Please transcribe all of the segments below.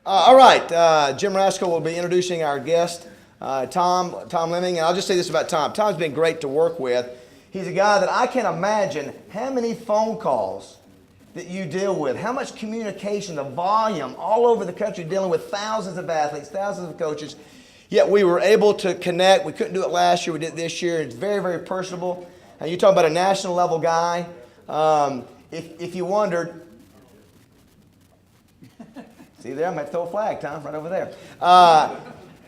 All right, Jim Rascal will be introducing our guest, Tom Lemming. And I'll just say this about Tom. Tom's been great to work with. He's a guy that I can't imagine how many phone calls that you deal with, how much communication, the volume all over the country, dealing with thousands of athletes, thousands of coaches. Yet we were able to connect. We couldn't do it last year. We did it this year. It's very, very personable. And you talk about a national level guy. If you wondered, see there, I might throw a flag, Tom, right over there.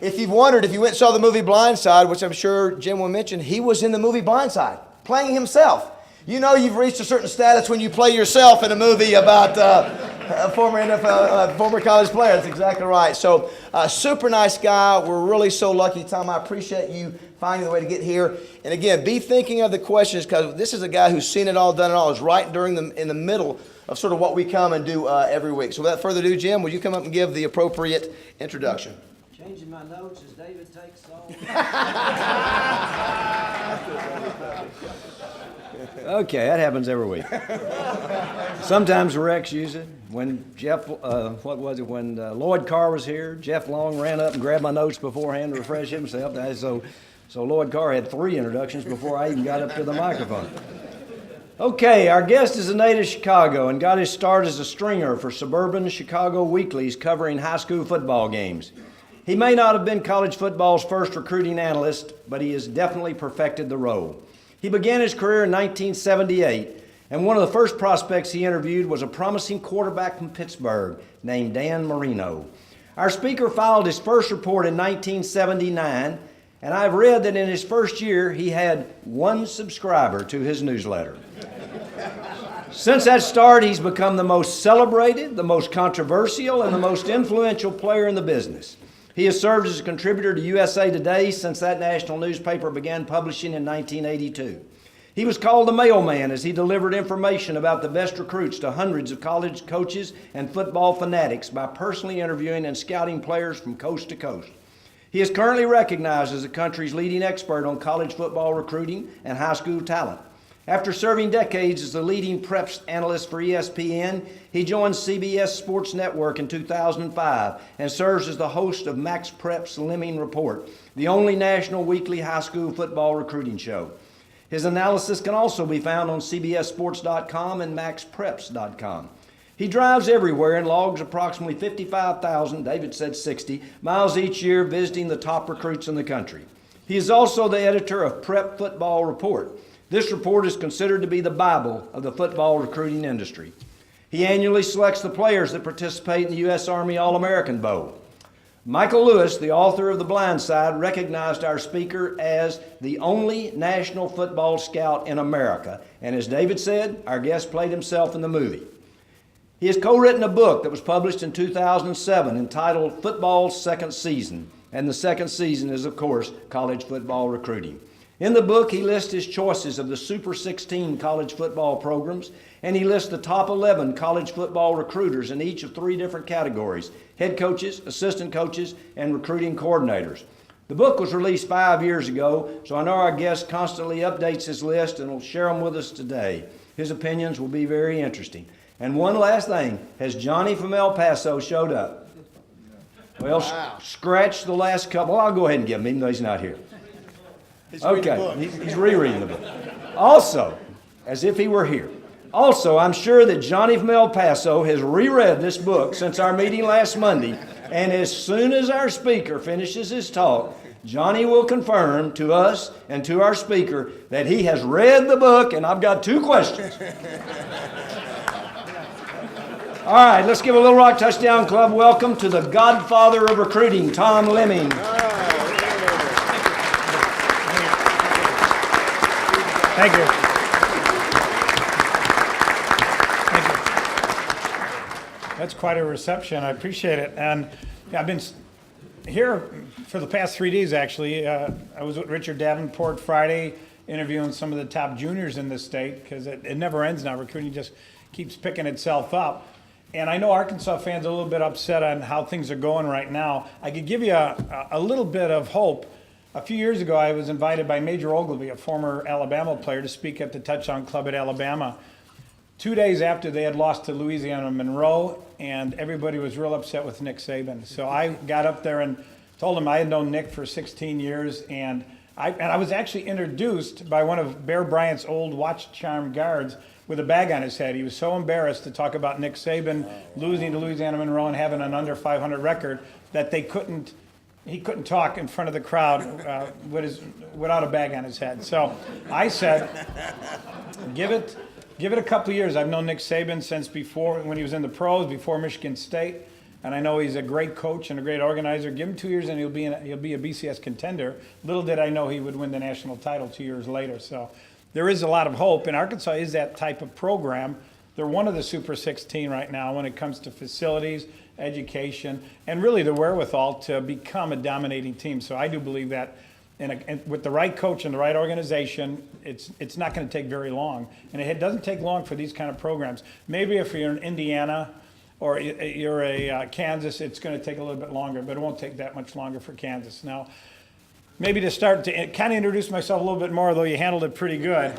If you've wondered, if you went and saw the movie Blindside, which I'm sure Jim will mention, he was in the movie Blindside, playing himself. You know you've reached a certain status when you play yourself in a movie about a former NFL, former college player. That's exactly right. So, super nice guy. We're really so lucky, Tom. I appreciate you finding the way to get here. And again, be thinking of the questions, because this is a guy who's seen it all, done it all. Is right in the middle of sort of what we come and do every week. So without further ado, Jim, will you come up and give the appropriate introduction? Changing my notes as David takes on. Okay, that happens every week. Sometimes Rex used it. When Jeff, when Lloyd Carr was here, Jeff Long ran up and grabbed my notes beforehand to refresh himself. So Lloyd Carr had 3 introductions before I even got up to the microphone. Okay, our guest is a native of Chicago and got his start as a stringer for suburban Chicago weeklies covering high school football games. He may not have been college football's first recruiting analyst, but he has definitely perfected the role. He began his career in 1978, and one of the first prospects he interviewed was a promising quarterback from Pittsburgh named Dan Marino. Our speaker filed his first report in 1979, and I've read that in his first year he had 1 subscriber to his newsletter. Since that start, he's become the most celebrated, the most controversial, and the most influential player in the business. He has served as a contributor to USA Today since that national newspaper began publishing in 1982. He was called the mailman as he delivered information about the best recruits to hundreds of college coaches and football fanatics by personally interviewing and scouting players from coast to coast. He is currently recognized as the country's leading expert on college football recruiting and high school talent. After serving decades as the leading preps analyst for ESPN, he joined CBS Sports Network in 2005 and serves as the host of Max Prep's Lemming Report, the only national weekly high school football recruiting show. His analysis can also be found on CBSSports.com and MaxPreps.com. He drives everywhere and logs approximately 55,000, David said 60, miles each year visiting the top recruits in the country. He is also the editor of Prep Football Report. This report is considered to be the Bible of the football recruiting industry. He annually selects the players that participate in the U.S. Army All-American Bowl. Michael Lewis, the author of The Blind Side, recognized our speaker as the only national football scout in America. And as David said, our guest played himself in the movie. He has co-written a book that was published in 2007 entitled Football's Second Season. And the second season is, of course, college football recruiting. In the book, he lists his choices of the Super 16 college football programs, and he lists the top 11 college football recruiters in each of 3 different categories: head coaches, assistant coaches, and recruiting coordinators. The book was released 5 years ago, so I know our guest constantly updates his list and will share them with us today. His opinions will be very interesting. And one last thing, has Johnny from El Paso showed up? Well, wow. Scratch the last couple. Well, I'll go ahead and give him, even though he's not here. He's rereading the book. Also, as if he were here. Also, I'm sure that Johnny from El Paso has reread this book since our meeting last Monday, and as soon as our speaker finishes his talk, Johnny will confirm to us and to our speaker that he has read the book, and I've got 2 questions. All right, let's give a Little Rock Touchdown Club welcome to the godfather of recruiting, Tom Lemming. Thank you. Thank you. That's quite a reception. I appreciate it. And I've been here for the past 3 days, actually. I was with Richard Davenport Friday, interviewing some of the top juniors in this state, because it never ends now. Recruiting just keeps picking itself up. And I know Arkansas fans are a little bit upset on how things are going right now. I could give you a little bit of hope. A few years ago, I was invited by Major Ogilvy, a former Alabama player, to speak at the Touchdown Club at Alabama. 2 days after they had lost to Louisiana Monroe, and everybody was real upset with Nick Saban. So I got up there and told him I had known Nick for 16 years, and I was actually introduced by one of Bear Bryant's old watch charm guards with a bag on his head. He was so embarrassed to talk about Nick Saban losing to Louisiana Monroe and having an under 500 record that he couldn't talk in front of the crowd without a bag on his head. So I said, give it a couple of years. I've known Nick Saban since before, when he was in the pros, before Michigan State, and I know he's a great coach and a great organizer. Give him 2 years and he'll be a BCS contender. Little did I know he would win the national title 2 years later. So there is a lot of hope, and Arkansas is that type of program. They're one of the Super 16 right now when it comes to facilities, education, and really the wherewithal to become a dominating team. So I do believe that and with the right coach and the right organization, it's not going to take very long. And it doesn't take long for these kind of programs. Maybe if you're in Indiana or you're a Kansas, it's going to take a little bit longer, but it won't take that much longer for Kansas. Now, maybe to start to kind of introduce myself a little bit more, though you handled it pretty good.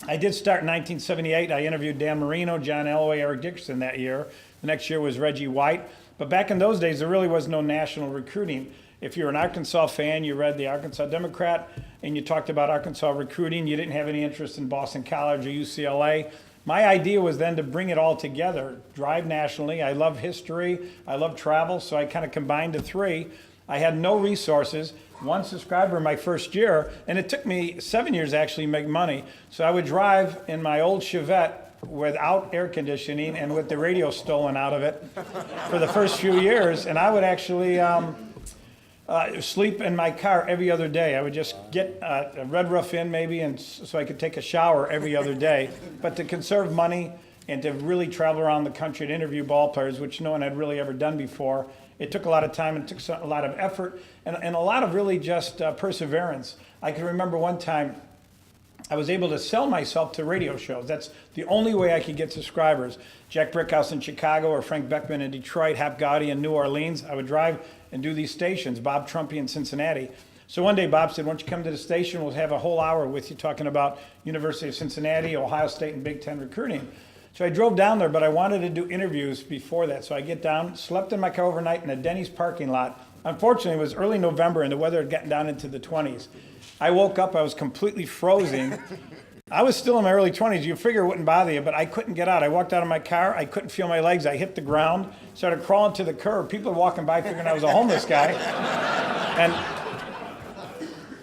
I did start in 1978. I interviewed Dan Marino, John Elway, Eric Dickerson that year. The next year was Reggie White. But back in those days, there really was no national recruiting. If you're an Arkansas fan, you read the Arkansas Democrat, and you talked about Arkansas recruiting. You didn't have any interest in Boston College or UCLA. My idea was then to bring it all together, drive nationally. I love history. I love travel, so I kind of combined the three. I had no resources, 1 subscriber my first year, and it took me 7 years actually to make money. So I would drive in my old Chevette without air conditioning and with the radio stolen out of it for the first few years, and I would actually sleep in my car every other day. I would just get a red roof in maybe, and so I could take a shower every other day. But to conserve money and to really travel around the country to interview ball players, which no one had really ever done before, it took a lot of time and it took a lot of effort and a lot of really just perseverance. I can remember one time I was able to sell myself to radio shows. That's the only way I could get subscribers. Jack Brickhouse in Chicago or Frank Beckman in Detroit, Hap Gowdy in New Orleans. I would drive and do these stations, Bob Trumpy in Cincinnati. So one day Bob said, why don't you come to the station, we'll have a whole hour with you talking about University of Cincinnati, Ohio State, and Big Ten recruiting. So I drove down there, but I wanted to do interviews before that. So I get down, slept in my car overnight in a Denny's parking lot. Unfortunately, it was early November and the weather had gotten down into the 20s. I woke up, I was completely frozen. I was still in my early 20s. You figure it wouldn't bother you, but I couldn't get out. I walked out of my car, I couldn't feel my legs. I hit the ground, started crawling to the curb. People were walking by figuring I was a homeless guy. And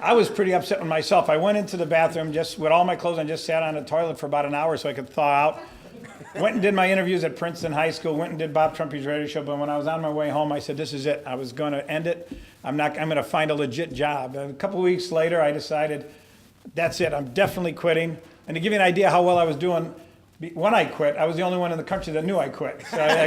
I was pretty upset with myself. I went into the bathroom just with all my clothes on, just sat on the toilet for about an hour so I could thaw out. Went and did my interviews at Princeton High School, went and did Bob Trumpy's radio show, but when I was on my way home, I said, this is it. I was going to end it. I'm going to find a legit job. And a couple of weeks later, I decided, that's it. I'm definitely quitting. And to give you an idea how well I was doing, when I quit, I was the only one in the country that knew I quit. So I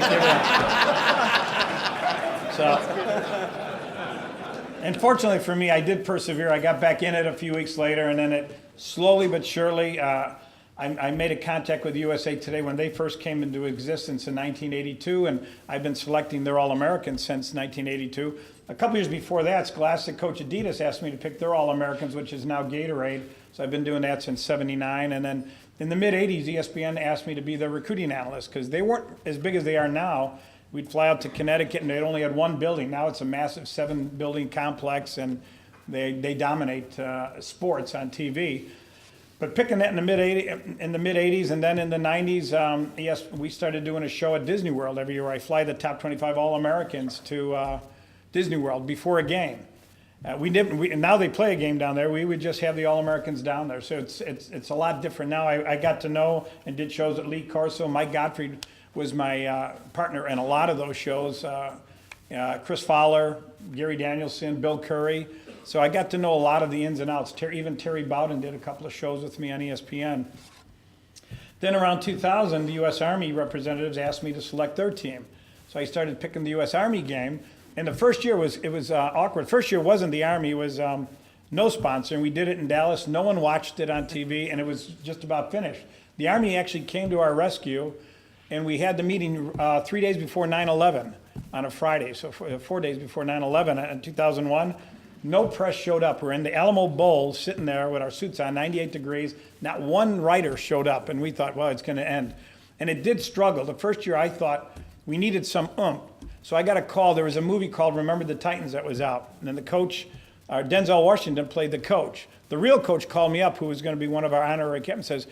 and fortunately for me, I did persevere. I got back in it a few weeks later, and then it slowly but surely, I made a contact with USA Today when they first came into existence in 1982, and I've been selecting their All-Americans since 1982. A couple years before that, Scholastic coach Adidas asked me to pick their All-Americans, which is now Gatorade. So I've been doing that since '79. And then in the mid-'80s, ESPN asked me to be their recruiting analyst because they weren't as big as they are now. We'd fly out to Connecticut, and they only had one building. Now it's a massive 7-building complex, and they dominate sports on TV. But picking that in the mid-'80s, and then in the '90s, yes, we started doing a show at Disney World every year. I fly the top 25 All-Americans to Disney World before a game. And now they play a game down there. We would just have the All-Americans down there. So it's a lot different now. I got to know and did shows at Lee Corso. Mike Gottfried was my partner in a lot of those shows. Chris Fowler, Gary Danielson, Bill Curry. So I got to know a lot of the ins and outs. Even Terry Bowden did a couple of shows with me on ESPN. Then around 2000, the U.S. Army representatives asked me to select their team. So I started picking the U.S. Army game. And the first year was awkward. First year wasn't the Army. It was no sponsor. And we did it in Dallas. No one watched it on TV, and it was just about finished. The Army actually came to our rescue, and we had the meeting 3 days before 9/11 on a Friday. So 4 days before 9/11 in 2001. No press showed up. We're in the Alamo Bowl sitting there with our suits on, 98 degrees. Not one writer showed up, and we thought, well, it's going to end. And it did struggle. The first year I thought we needed some oomph. So I got a call. There was a movie called Remember the Titans that was out. And then the coach, Denzel Washington, played the coach. The real coach called me up, who was going to be one of our honorary captains, says,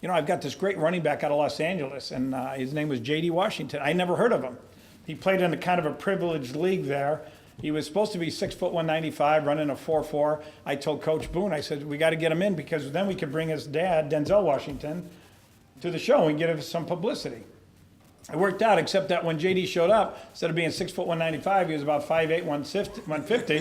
I've got this great running back out of Los Angeles, and his name was J.D. Washington. I never heard of him. He played in a kind of a privileged league there. He was supposed to be 6 foot 195, running a 4.4. I told Coach Boone, I said, we got to get him in because then we could bring his dad, Denzel Washington, to the show and get him some publicity. It worked out, except that when JD showed up, instead of being 6 foot 195, he was about 5'8", 150,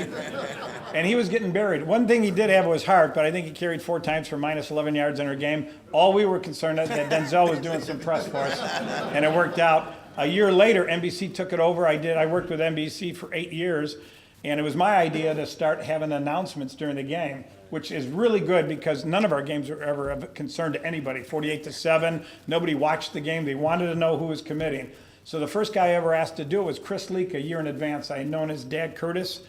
and he was getting buried. One thing he did have was heart, but I think he carried 4 times for minus 11 yards in our game. All we were concerned that Denzel was doing some press for us, and it worked out. A year later, NBC took it over. I worked with NBC for 8 years, and it was my idea to start having announcements during the game, which is really good because none of our games were ever of concern to anybody. 48-7, nobody watched the game. They wanted to know who was committing. So the first guy I ever asked to do it was Chris Leak a year in advance. I had known his dad, Curtis,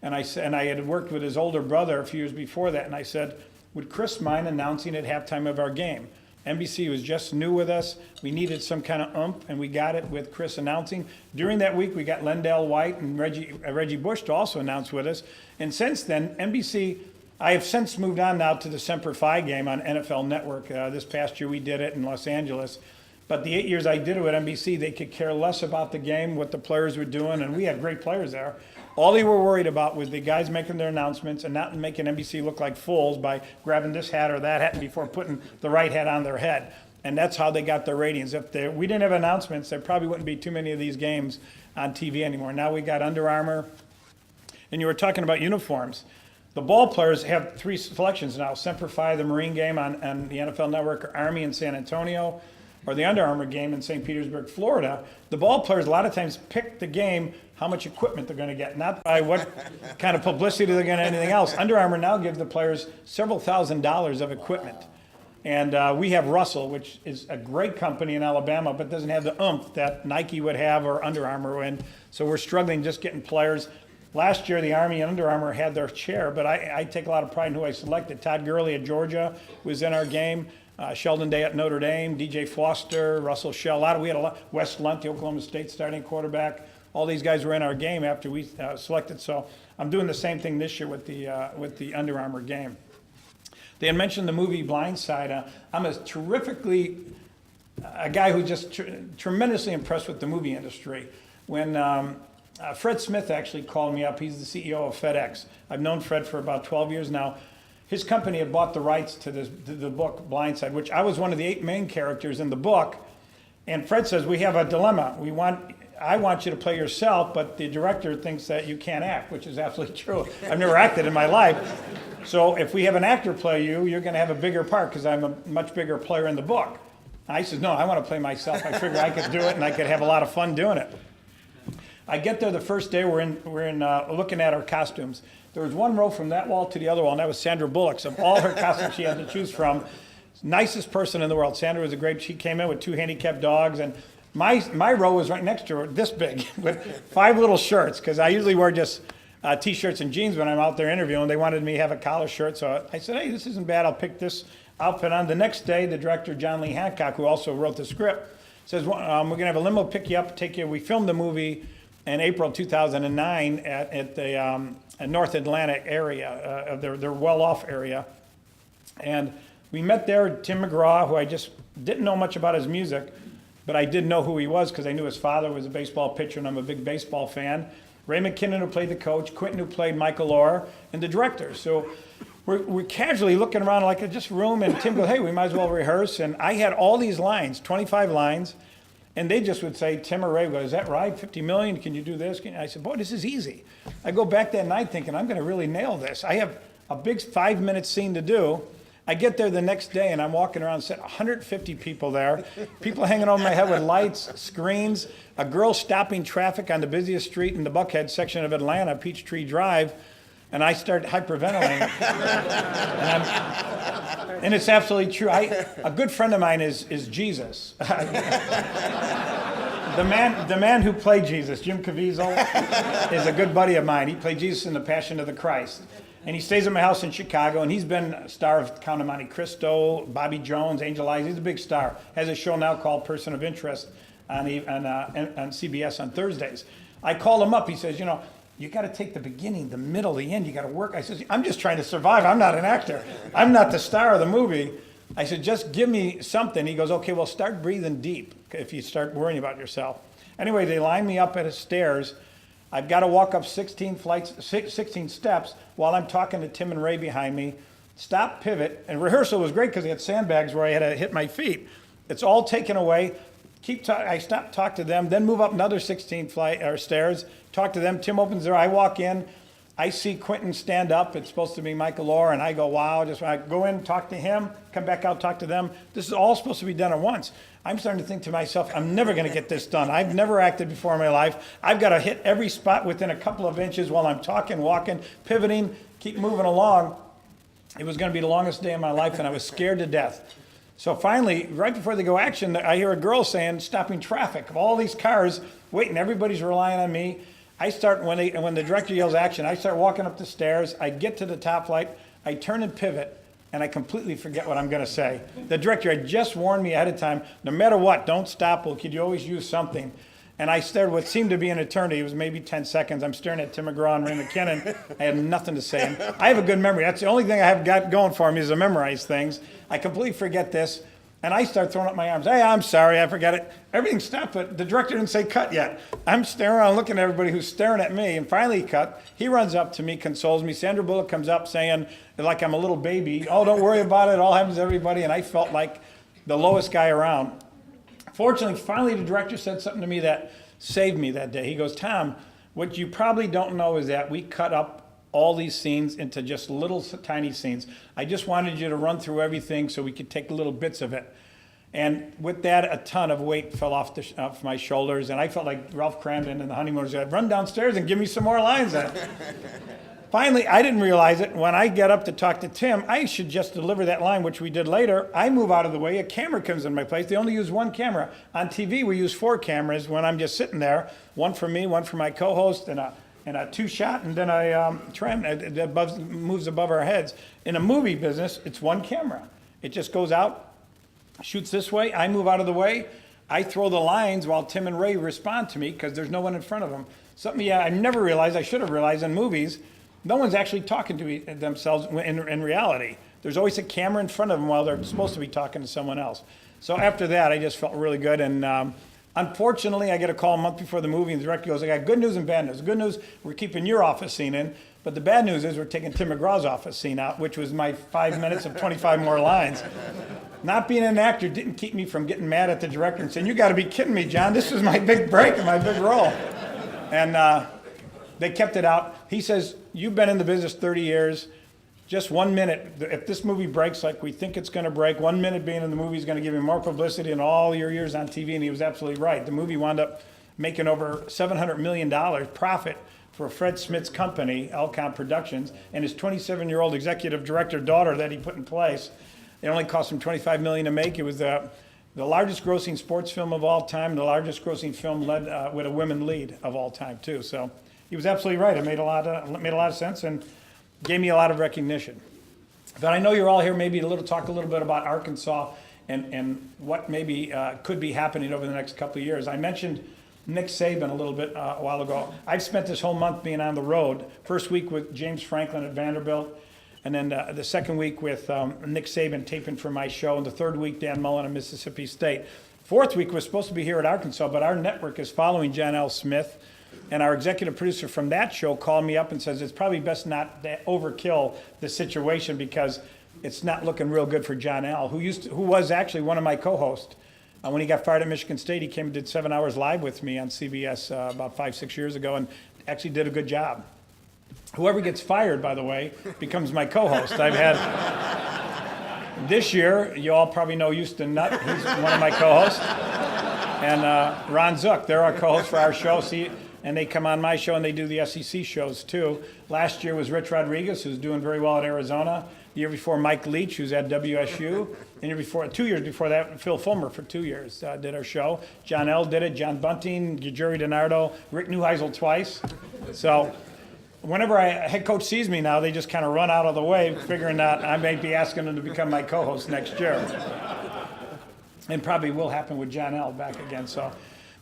and I had worked with his older brother a few years before that, and I said, would Chris mind announcing at halftime of our game? NBC was just new with us. We needed some kind of oomph, and we got it with Chris announcing. During that week, we got Lendell White and Reggie Bush to also announce with us. And since then, NBC, I have since moved on now to the Semper Fi game on NFL Network. This past year, we did it in Los Angeles. But the 8 years I did it with NBC, they could care less about the game, what the players were doing, and we had great players there. All they were worried about was the guys making their announcements and not making NBC look like fools by grabbing this hat or that hat before putting the right hat on their head. And that's how they got their ratings. If we didn't have announcements, there probably wouldn't be too many of these games on TV anymore. Now we got Under Armour. And you were talking about uniforms. The ball players have 3 selections now. Semper Fi, the Marine game on the NFL Network, or Army in San Antonio, or the Under Armour game in St. Petersburg, Florida. The ball players a lot of times pick the game how much equipment they're going to get, not by what kind of publicity they're going to anything else. Under Armour now gives the players several $1,000s of equipment. And we have Russell, which is a great company in Alabama, but doesn't have the oomph that Nike would have or Under Armour would. So we're struggling just getting players. Last year, the Army and Under Armour had their share, but I take a lot of pride in who I selected. Todd Gurley at Georgia was in our game. Sheldon Day at Notre Dame, DJ Foster, Russell Shell. We had a lot. Wes Lunt, the Oklahoma State starting quarterback. All these guys were in our game after we selected. So I'm doing the same thing this year with the Under Armour game. They had mentioned the movie Blind Side. I'm a guy who's just tremendously impressed with the movie industry. When Fred Smith actually called me up. He's the CEO of FedEx. I've known Fred for about 12 years now. His company had bought the rights to the book Blind Side, which I was one of the 8 main characters in the book. And Fred says, we have a dilemma. I want you to play yourself, but the director thinks that you can't act, which is absolutely true. I've never acted in my life. So if we have an actor play you, you're going to have a bigger part because I'm a much bigger player in the book. I said, no, I want to play myself. I figure I could do it and I could have a lot of fun doing it. I get there the first day, we're in looking at our costumes. There was one row from that wall to the other wall, and that was Sandra Bullock's. Of all her costumes she had to choose from, nicest person in the world. Sandra was she came in with 2 handicapped dogs, and my row was right next to her, this big, with 5 little shirts, because I usually wear just T-shirts and jeans when I'm out there interviewing. They wanted me to have a collar shirt, so I said, hey, this isn't bad. I'll pick this outfit on. The next day, the director, John Lee Hancock, who also wrote the script, says, we're going to have a limo pick you up, take you. We filmed the movie in April 2009 at the North Atlantic area, of their well-off area. And we met there Tim McGraw, who I just didn't know much about his music, but I did know who he was because I knew his father was a baseball pitcher, and I'm a big baseball fan. Ray McKinnon, who played the coach, Quentin, who played Michael Orr, and the director. So we're casually looking around like a just room, and Tim goes, hey, we might as well rehearse. And I had all these lines, 25 lines, and they just would say, Tim or Ray, is that right? 50 million, can you do this? I said, boy, this is easy. I go back that night thinking, I'm going to really nail this. I have a big 5-minute scene to do. I get there the next day, and I'm walking around, set 150 people there, people hanging over my head with lights, screens, a girl stopping traffic on the busiest street in the Buckhead section of Atlanta, Peachtree Drive, and I start hyperventilating. And it's absolutely true. A good friend of mine is Jesus. The man who played Jesus, Jim Caviezel, is a good buddy of mine. He played Jesus in The Passion of the Christ. And he stays at my house in Chicago, and he's been a star of Count of Monte Cristo, Bobby Jones, Angel Eyes. He's a big star. Has a show now called Person of Interest on CBS on Thursdays. I called him up. He says, you got to take the beginning, the middle, the end. You got to work. I said, I'm just trying to survive. I'm not an actor. I'm not the star of the movie. I said, just give me something. He goes, okay, well, start breathing deep if you start worrying about yourself. Anyway, they line me up at the stairs. I've got to walk up 16 steps while I'm talking to Tim and Ray behind me. Stop, pivot. And rehearsal was great because they had sandbags where I had to hit my feet. It's all taken away. I stop, talk to them, then move up another 16 stairs, talk to them. Tim opens the door. I walk in. I see Quentin stand up. It's supposed to be Michael Orr, and I go, wow. I go in, talk to him, come back out, talk to them. This is all supposed to be done at once. I'm starting to think to myself, I'm never going to get this done. I've never acted before in my life. I've got to hit every spot within a couple of inches while I'm talking, walking, pivoting, keep moving along. It was going to be the longest day of my life, and I was scared to death. So finally, right before they go action, I hear a girl saying, stopping traffic. Of all these cars waiting, everybody's relying on me. I start, when the director yells action, I start walking up the stairs. I get to the top flight. I turn and pivot, and I completely forget what I'm going to say. The director had just warned me ahead of time, no matter what, don't stop. Well, could you always use something? And I stared what seemed to be an eternity. It was maybe 10 seconds. I'm staring at Tim McGraw and Ray McKinnon. I had nothing to say. And I have a good memory. That's the only thing I have got going for me is to memorize things. I completely forget this. And I start throwing up my arms. Hey, I'm sorry, I forgot it. Everything stopped, but the director didn't say cut yet. I'm staring around looking at everybody who's staring at me, and finally he cut. He runs up to me, consoles me. Sandra Bullock comes up saying, like I'm a little baby, oh, don't worry about it, it all happens to everybody, and I felt like the lowest guy around. Fortunately, finally the director said something to me that saved me that day. He goes, Tom, what you probably don't know is that we cut up all these scenes into just little tiny scenes. I just wanted you to run through everything so we could take little bits of it. And with that, a ton of weight fell off my shoulders, and I felt like Ralph Cramden in The Honeymooners. I'd run downstairs and give me some more lines then. Finally, I didn't realize it. When I get up to talk to Tim, I should just deliver that line, which we did later. I move out of the way. A camera comes in my place. They only use one camera. On TV, we use 4 cameras when I'm just sitting there. One for me, one for my co-host, and a 2-shot, and then I trim that moves above our heads. In a movie business, it's one camera. It just goes out, shoots this way. I move out of the way. I throw the lines while Tim and Ray respond to me because there's no one in front of them. Something I never realized, I should have realized in movies, no one's actually talking to themselves in reality. There's always a camera in front of them while they're supposed to be talking to someone else. So after that, I just felt really good. And unfortunately, I get a call a month before the movie, and the director goes, I got good news and bad news. The good news, we're keeping your office scene in, but the bad news is we're taking Tim McGraw's office scene out, which was my 5 minutes of 25 more lines. Not being an actor didn't keep me from getting mad at the director and saying, you got to be kidding me, John. This was my big break and my big role. And they kept it out. He says, you've been in the business 30 years. Just 1 minute, if this movie breaks like we think it's going to break, 1 minute being in the movie is going to give you more publicity than all your years on TV, and he was absolutely right. The movie wound up making over $700 million profit for Fred Smith's company, Elcom Productions, and his 27-year-old executive director daughter that he put in place. It only cost him $25 million to make. It was the largest grossing sports film of all time, the largest grossing film led with a women lead of all time, too. So he was absolutely right. It made a lot of sense and gave me a lot of recognition. But I know you're all here maybe to talk a little bit about Arkansas and what maybe could be happening over the next couple of years. I mentioned Nick Saban a little bit a while ago. I've spent this whole month being on the road. First week with James Franklin at Vanderbilt, and then the second week with Nick Saban taping for my show, and the third week Dan Mullen at Mississippi State. Fourth week was supposed to be here at Arkansas, but our network is following John L. Smith. And our executive producer from that show called me up and says it's probably best not to overkill the situation because it's not looking real good for John L., who was actually one of my co-hosts. When he got fired at Michigan State, he came and did 7 hours live with me on CBS about 5-6 years ago and actually did a good job. Whoever gets fired, by the way, becomes my co-host. I've had, this year, you all probably know Houston Nutt. He's one of my co-hosts. And Ron Zook, they're our co-hosts for our show. and they come on my show and they do the SEC shows too. Last year was Rich Rodriguez, who's doing very well at Arizona. The year before, Mike Leach, who's at WSU. And year before, 2 years before that, Phil Fulmer for 2 years did our show. John L. did it, John Bunting, Jerry DiNardo, Rick Neuheisel twice. So whenever a head coach sees me now, they just kind of run out of the way, figuring that I may be asking them to become my co-host next year. And probably will happen with John L. back again. So,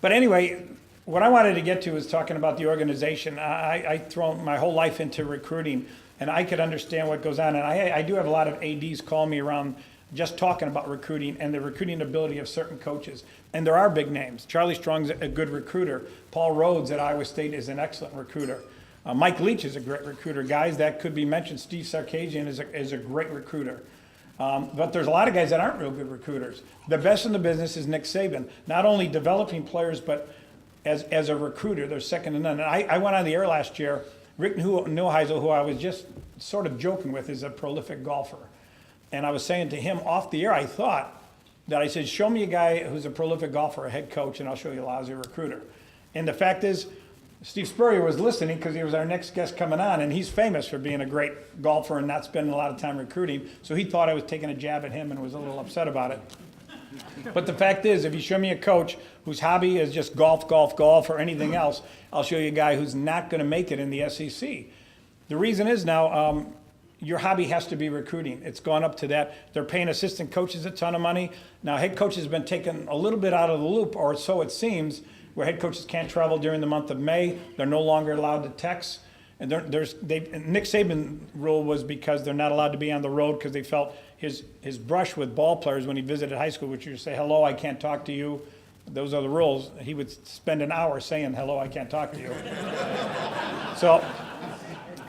but anyway, what I wanted to get to is talking about the organization. I throw my whole life into recruiting, and I could understand what goes on. And I do have a lot of ADs call me around just talking about recruiting and the recruiting ability of certain coaches. And there are big names. Charlie Strong's a good recruiter. Paul Rhodes at Iowa State is an excellent recruiter. Mike Leach is a great recruiter. Guys that could be mentioned, Steve Sarkisian is a great recruiter. But there's a lot of guys that aren't real good recruiters. The best in the business is Nick Saban, not only developing players, but as a recruiter, they're second to none. And I went on the air last year. Rick Neuheisel, who I was just sort of joking with, is a prolific golfer. And I was saying to him off the air, I said, show me a guy who's a prolific golfer, a head coach, and I'll show you a lousy recruiter. And the fact is, Steve Spurrier was listening because he was our next guest coming on, and he's famous for being a great golfer and not spending a lot of time recruiting. So he thought I was taking a jab at him and was a little upset about it. But the fact is, if you show me a coach whose hobby is just golf, or anything else, I'll show you a guy who's not going to make it in the SEC. The reason is now, your hobby has to be recruiting. It's gone up to that. They're paying assistant coaches a ton of money. Now, head coaches have been taken a little bit out of the loop, or so it seems, where head coaches can't travel during the month of May. They're no longer allowed to text. And Nick Saban rule was because they're not allowed to be on the road because they felt his brush with ball players when he visited high school, which you say, hello, I can't talk to you. Those are the rules. He would spend an hour saying, hello, I can't talk to you. So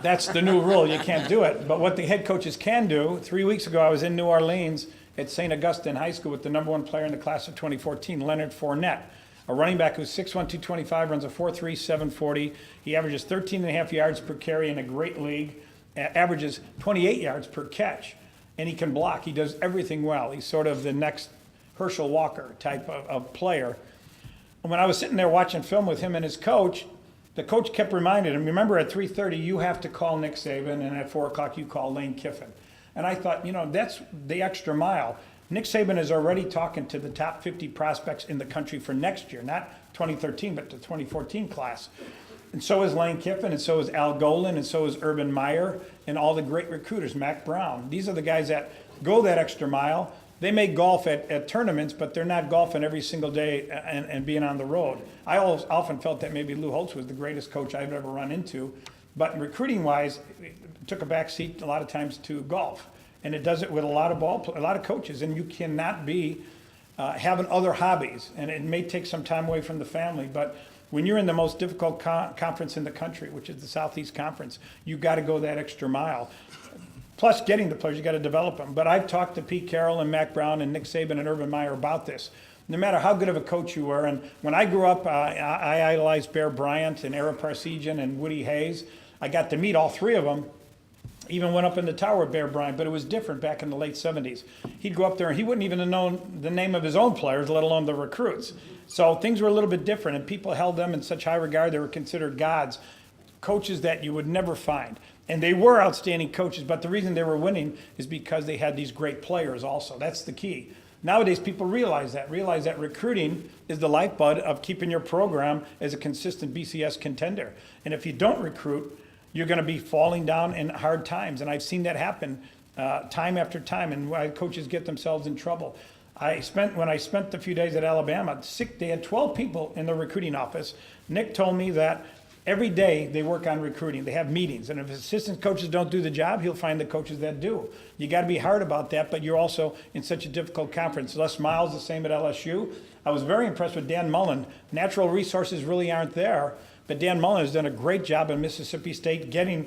that's the new rule. You can't do it. But what the head coaches can do, 3 weeks ago I was in New Orleans at St. Augustine High School with the #1 player in the class of 2014, Leonard Fournette. A running back who's 6'1", 225, runs a 4.3, 740. He averages 13.5 yards per carry in a great league, averages 28 yards per catch, and he can block. He does everything well. He's sort of the next Herschel Walker type of player. And when I was sitting there watching film with him and his coach, the coach kept reminding him, remember at 3:30 you have to call Nick Saban, and at 4 o'clock you call Lane Kiffin. And I thought, that's the extra mile. Nick Saban is already talking to the top 50 prospects in the country for next year, not 2013, but the 2014 class. And so is Lane Kiffin, and so is Al Golden, and so is Urban Meyer, and all the great recruiters, Mac Brown. These are the guys that go that extra mile. They may golf at tournaments, but they're not golfing every single day and being on the road. I often felt that maybe Lou Holtz was the greatest coach I've ever run into, but recruiting-wise, it took a back seat a lot of times to golf. And it does it with a lot of coaches, and you cannot be having other hobbies. And it may take some time away from the family, but when you're in the most difficult conference in the country, which is the Southeast Conference, you got to go that extra mile. Plus, getting the players, you got to develop them. But I've talked to Pete Carroll and Mac Brown and Nick Saban and Urban Meyer about this. No matter how good of a coach you were, and when I grew up, I idolized Bear Bryant and Ara Parseghian and Woody Hayes. I got to meet all three of them. Even went up in the tower with Bear Bryant, but it was different back in the late 70s. He'd go up there and he wouldn't even have known the name of his own players, let alone the recruits. So things were a little bit different, and people held them in such high regard. They were considered gods, coaches that you would never find. And they were outstanding coaches, but the reason they were winning is because they had these great players also. That's the key. Nowadays, people realize that recruiting is the lifeblood of keeping your program as a consistent BCS contender. And if you don't recruit, you're going to be falling down in hard times. And I've seen that happen time after time, and why coaches get themselves in trouble. When I spent the few days at Alabama, they had 12 people in the recruiting office. Nick told me that every day they work on recruiting. They have meetings, and if assistant coaches don't do the job, he'll find the coaches that do. You got to be hard about that, but you're also in such a difficult conference. Les Miles, the same at LSU. I was very impressed with Dan Mullen. Natural resources really aren't there, but Dan Mullen has done a great job in Mississippi State getting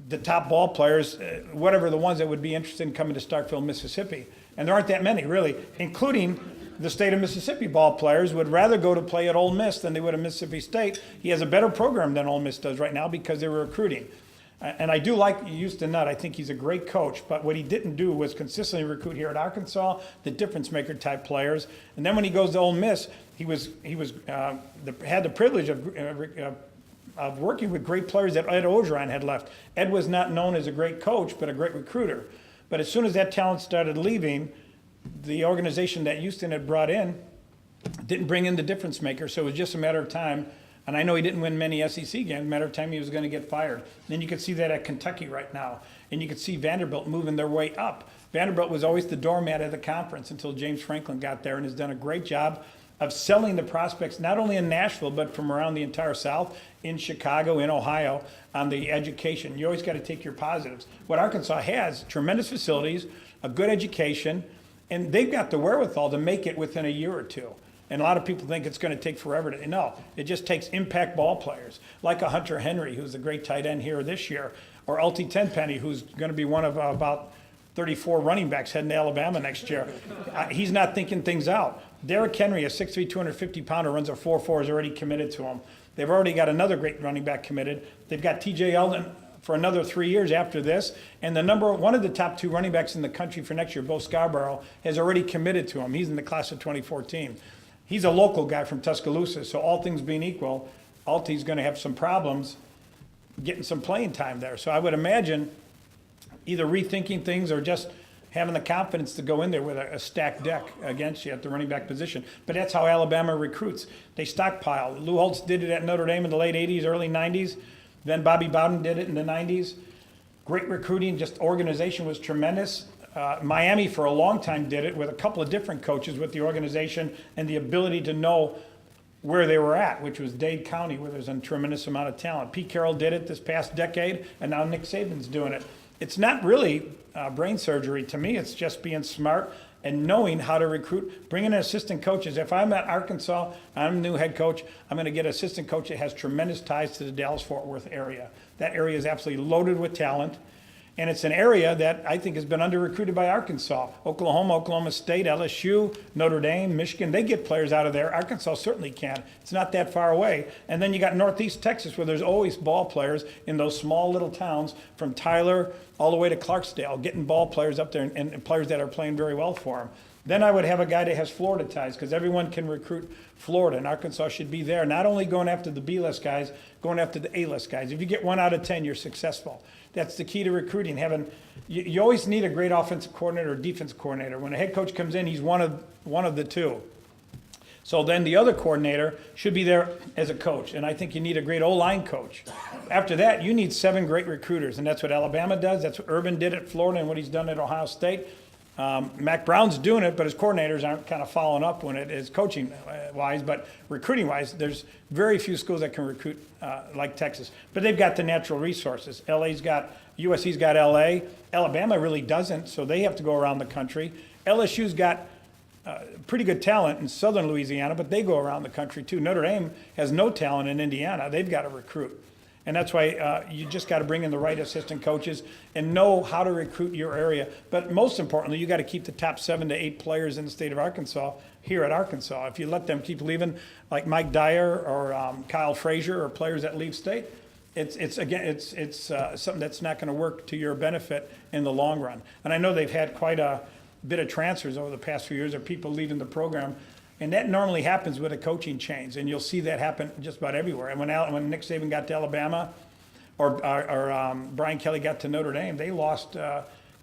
the top ball players, whatever the ones that would be interested in coming to Starkville, Mississippi. And there aren't that many, really, including the state of Mississippi ball players would rather go to play at Ole Miss than they would at Mississippi State. He has a better program than Ole Miss does right now because they were recruiting. And I do like Houston Nutt. I think he's a great coach, but what he didn't do was consistently recruit here at Arkansas the difference maker type players. And then when he goes to Ole Miss, he had the privilege of working with great players that Ed Orgeron had left. Ed was not known as a great coach, but a great recruiter. But as soon as that talent started leaving, the organization that Houston had brought in didn't bring in the difference maker, so it was just a matter of time. And I know he didn't win many SEC games. A matter of time he was going to get fired. Then you could see that at Kentucky right now. And you could see Vanderbilt moving their way up. Vanderbilt was always the doormat of the conference until James Franklin got there and has done a great job of selling the prospects, not only in Nashville, but from around the entire South, in Chicago, in Ohio, on the education. You always got to take your positives. What Arkansas has, tremendous facilities, a good education, and they've got the wherewithal to make it within a year or two. And a lot of people think it's going to take forever to, no, it just takes impact ball players, like a Hunter Henry, who's a great tight end here this year, or Ulti Tenpenny, who's going to be one of about 34 running backs heading to Alabama next year. He's not thinking things out. Derrick Henry, a 6'3", 250-pounder, runs a 4.4, is already committed to him. They've already got another great running back committed. They've got T.J. Eldon for another 3 years after this. And one of the top 2 running backs in the country for next year, Bo Scarborough, has already committed to him. He's in the class of 2014. He's a local guy from Tuscaloosa, so all things being equal, Alti's going to have some problems getting some playing time there. So I would imagine either rethinking things or just having the confidence to go in there with a stacked deck against you at the running back position. But that's how Alabama recruits. They stockpile. Lou Holtz did it at Notre Dame in the late 80s, early 90s. Then Bobby Bowden did it in the 90s. Great recruiting, just organization was tremendous. Miami for a long time did it with a couple of different coaches with the organization and the ability to know where they were at, which was Dade County, where there's a tremendous amount of talent. Pete Carroll did it this past decade, and now Nick Saban's doing it. It's not really brain surgery to me. It's just being smart and knowing how to recruit, bringing in assistant coaches. If I'm at Arkansas, I'm a new head coach, I'm going to get an assistant coach that has tremendous ties to the Dallas-Fort Worth area. That area is absolutely loaded with talent. And it's an area that I think has been under-recruited by Arkansas. Oklahoma, Oklahoma State, LSU, Notre Dame, Michigan, they get players out of there. Arkansas certainly can. It's not that far away. And then you got Northeast Texas, where there's always ball players in those small little towns from Tyler all the way to Clarksdale, getting ball players up there and players that are playing very well for them. Then I would have a guy that has Florida ties, because everyone can recruit Florida, and Arkansas should be there. Not only going after the B-list guys, going after the A-list guys. If you get 1 out of 10, you're successful. That's the key to recruiting. You always need a great offensive coordinator or defense coordinator. When a head coach comes in, he's one of the two. So then the other coordinator should be there as a coach, and I think you need a great O-line coach. After that, you need 7 great recruiters, and that's what Alabama does. That's what Urban did at Florida and what he's done at Ohio State. Mac Brown's doing it, but his coordinators aren't kind of following up when it is coaching-wise. But recruiting-wise, there's very few schools that can recruit like Texas. But they've got the natural resources. USC's got LA. Alabama really doesn't, so they have to go around the country. LSU's got pretty good talent in southern Louisiana, but they go around the country too. Notre Dame has no talent in Indiana. They've got to recruit. And that's why you just got to bring in the right assistant coaches and know how to recruit your area. But most importantly, you got to keep the top 7 to 8 players in the state of Arkansas here at Arkansas. If you let them keep leaving, like Mike Dyer or Kyle Frazier or players that leave state, it's something that's not going to work to your benefit in the long run. And I know they've had quite a bit of transfers over the past few years of people leaving the program. And that normally happens with a coaching change, and you'll see that happen just about everywhere. And when Nick Saban got to Alabama, or Brian Kelly got to Notre Dame, they lost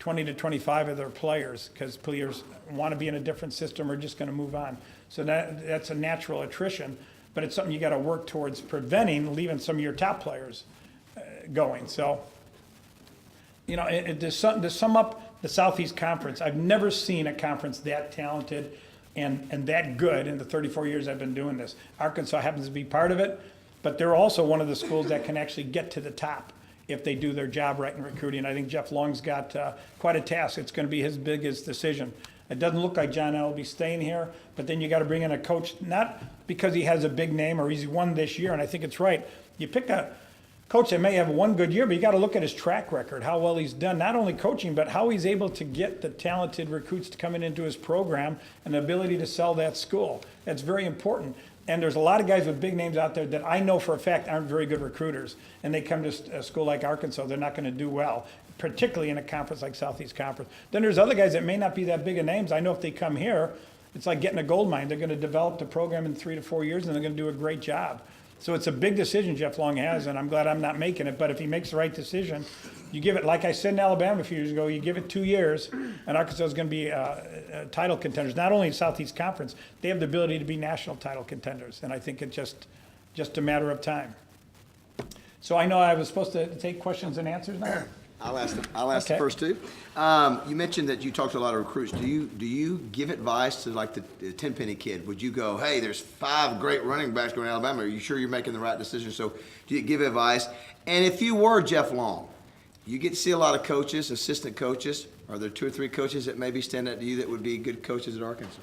20 to 25 of their players because players want to be in a different system or just going to move on. So that's a natural attrition, but it's something you got to work towards preventing, leaving some of your top players going. So, to sum up the Southeast Conference, I've never seen a conference that talented and that good in the 34 years I've been doing this. Arkansas happens to be part of it, but they're also one of the schools that can actually get to the top if they do their job right in recruiting. I think Jeff Long's got quite a task. It's going to be his biggest decision. It doesn't look like John L. will be staying here, but then you got to bring in a coach, not because he has a big name or he's won this year, and I think it's right. You pick a coach that may have one good year, but you got to look at his track record, how well he's done, not only coaching, but how he's able to get the talented recruits to come into his program and the ability to sell that school. That's very important. And there's a lot of guys with big names out there that I know for a fact aren't very good recruiters. And they come to a school like Arkansas, they're not going to do well, particularly in a conference like Southeast Conference. Then there's other guys that may not be that big of names. I know if they come here, it's like getting a gold mine. They're going to develop the program in 3 to 4 years, and they're going to do a great job. So it's a big decision Jeff Long has, and I'm glad I'm not making it. But if he makes the right decision, you give it, like I said in Alabama a few years ago, you give it 2 years, and Arkansas is going to be title contenders. Not only in Southeast Conference, they have the ability to be national title contenders, and I think it's just a matter of time. So I know I was supposed to take questions and answers now. I'll ask the Okay. first two. You mentioned that you talked to a lot of recruits. Do you give advice to like the tenpenny kid? Would you go, hey, there's 5 great running backs going to Alabama. Are you sure you're making the right decision? So do you give advice? And if you were Jeff Long, you get to see a lot of coaches, assistant coaches. Are there 2 or 3 coaches that maybe stand out to you that would be good coaches at Arkansas?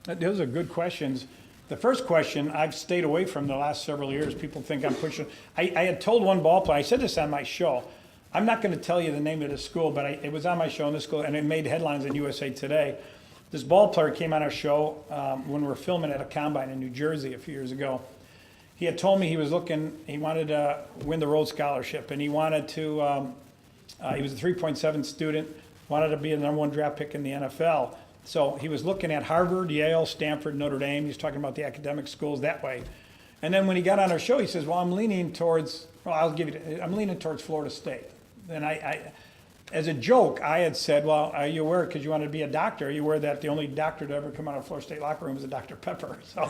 Those are good questions. The first question I've stayed away from the last several years. People think I'm pushing. I had told one ball player, I said this on my show, I'm not going to tell you the name of the school, but it was on my show in this school, and it made headlines in USA Today. This ball player came on our show when we were filming at a combine in New Jersey a few years ago. He had told me he wanted to win the Rhodes Scholarship, and he wanted to, he was a 3.7 student, wanted to be the #1 draft pick in the NFL. So he was looking at Harvard, Yale, Stanford, Notre Dame. He was talking about the academic schools that way. And then when he got on our show, he says, well, I'm leaning towards Florida State. And I, as a joke, I had said, well, are you aware, because you wanted to be a doctor, are you aware that the only doctor to ever come out of Florida State locker room was a Dr. Pepper? So